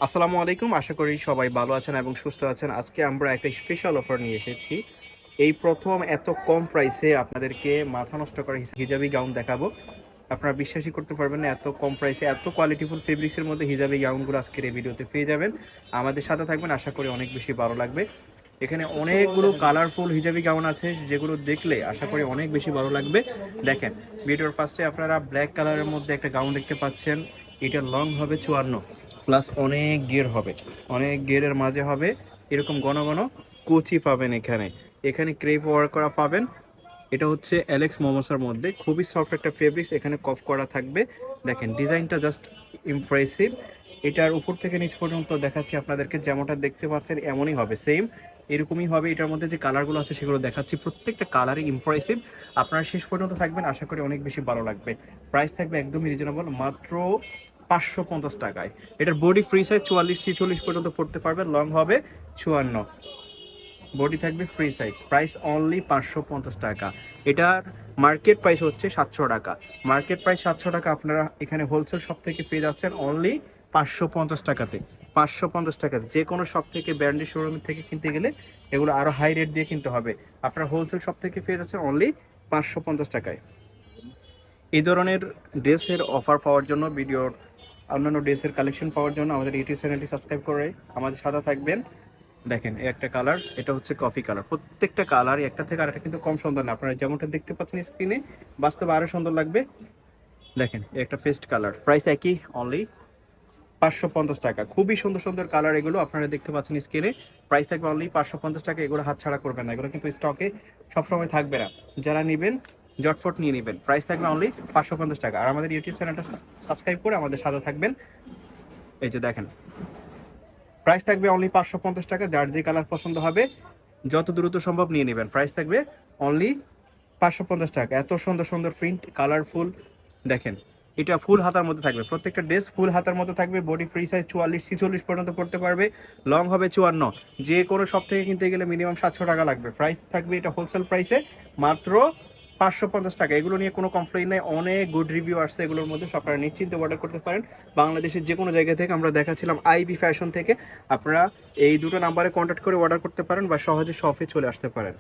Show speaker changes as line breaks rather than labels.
আসসালামু আলাইকুম। আশা করি সবাই ভালো আছেন এবং সুস্থ আছেন। আজকে আমরা একটা স্পেশাল অফার নিয়ে এসেছি। এই প্রথম এত কম প্রাইসে আপনাদেরকে মাথা নষ্ট করা হিজাবি গাউন দেখাবো। আপনারা বিশ্বাসই করতে পারবেন না, এত কম প্রাইসে এত কোয়ালিটিফুল ফেব্রিক্সের মধ্যে হিজাবি গাউনগুলো আজকের এই ভিডিওতে পেয়ে যাবেন। আমাদের সাথে থাকবেন, আশা করি অনেক বেশি ভালো লাগবে। এখানে অনেকগুলো কালারফুল হিজাবি গাউন আছে, যেগুলো দেখলে আশা করি অনেক বেশি ভালো লাগবে। দেখেন, ভিডিওর ফার্স্টে আপনারা ব্ল্যাক কালারের মধ্যে একটা গাউন দেখতে পাচ্ছেন। এটা লং হবে 54, প্লাস অনেক গিয়ার হবে, অনেক গিয়ারের মাঝে হবে এরকম ঘন ঘন কুচি পাবেন। এখানে এখানে ক্রেপ ওয়ার্ক করা পাবেন। এটা হচ্ছে অ্যালেক্স মোমোসের মধ্যে খুবই সফট একটা ফেব্রিক্স, এখানে কফ করা থাকবে। দেখেন ডিজাইনটা জাস্ট ইমপ্রেসিভ। এটার উপর থেকে নিচ পর্যন্ত দেখাচ্ছি আপনাদেরকে, যেমনটা দেখতে পাচ্ছেন এমনই হবে, সেম এরকমই হবে। এটার মধ্যে যে কালারগুলো আছে সেগুলো দেখাচ্ছি, প্রত্যেকটা কালারই ইমপ্রেসিভ। আপনারা শেষ পর্যন্ত থাকবেন, আশা করি অনেক বেশি ভালো লাগবে। প্রাইস থাকবে একদমই রিজনেবল, মাত্র 550 টাকায়। এটার বডি ফ্রি সাইজ 44-46 পর্যন্ত পড়তে পারবে, লং হবে 54, বডি থাকবে ফ্রি সাইজ। প্রাইস অনলি 550 টাকা। এটার মার্কেট প্রাইস হচ্ছে 700 টাকা। মার্কেট প্রাইস 700 টাকা, আপনারা এখানে হোলসেল শপ থেকে পেয়ে যাচ্ছেন অনলি 550 টাকাতে। 550 টাকাতে যে কোনো শপ থেকে, ব্র্যান্ডের শোরুম থেকে কিনতে গেলে এগুলো আরও হাই রেট দিয়ে কিনতে হবে। আপনারা হোলসেল শপ থেকে পেয়ে যাচ্ছেন অনলি 550 টাকায়। এই ধরনের ড্রেসের অফার পাওয়ার জন্য, ভিডিওর অন্যান্য ড্রেসের কালেকশন পাওয়ার জন্য আমাদের ইউটিউব চ্যানেলটি সাবস্ক্রাইব করে আমাদের সাথে থাকবেন। দেখেন এই একটা কালার, এটা হচ্ছে কফি কালার। প্রত্যেকটা কালার একটা থেকে আরেকটা কিন্তু কম সুন্দর না, আপনারা যেমনটা দেখতে পাচ্ছেন স্ক্রিনে, বাস্তবে আরো সুন্দর লাগবে। দেখেন এই একটা ফেস্ট কালার, প্রাইস একই, অনলি 550 টাকা। খুবই সুন্দর সুন্দর কালার এগুলো, আপনারা দেখতে পাচ্ছেন স্ক্রিনে। প্রাইস থাকবে অনলি 550 টাকা। এগুলো হাত ছাড়া করবেন না, এগুলো কিন্তু স্টকে সবসময় থাকবে না। যারা নেবেন জটফট নিয়ে নেবেন। প্রাইস থাকবে অনলি 550 টাকা। আর আমাদের ইউটিউব চ্যানেলটা সাবস্ক্রাইব করে আমাদের সাথে থাকবেন। এই যে দেখেন, প্রাইস থাকবে অনলি 550 টাকা। যার যে কালার পছন্দ হবে যত দ্রুত সম্ভব নিয়ে নেবেন। প্রাইস থাকবে অনলি 550 টাকা। এত সুন্দর সুন্দর প্রিন্ট, কালারফুল। দেখেন এটা ফুল হাতার মধ্যে থাকবে, প্রত্যেকটা ড্রেস ফুল হাতার মধ্যে থাকবে। বডি ফ্রি সাইজ 44-46 পর্যন্ত পড়তে পারবে, লং হবে 54। যে কোনো শপ থেকে কিনতে গেলে মিনিমাম 700 টাকা লাগবে। প্রাইস থাকবে এটা হোলসেল প্রাইসে মাত্র 550 টাকা। এগুলো নিয়ে কোনো কমপ্লেইন নেই, অনেক গুড রিভিউ আসছে এগুলোর মধ্যে। আপনারা নিশ্চিন্তে অর্ডার করতে পারেন বাংলাদেশের যে কোনো জায়গা থেকে। আমরা দেখাচ্ছিলাম আইবি ফ্যাশন থেকে। আপনারা এই দুটো নাম্বারে কন্ট্যাক্ট করে অর্ডার করতে পারেন বা সহজে শপে চলে আসতে পারেন।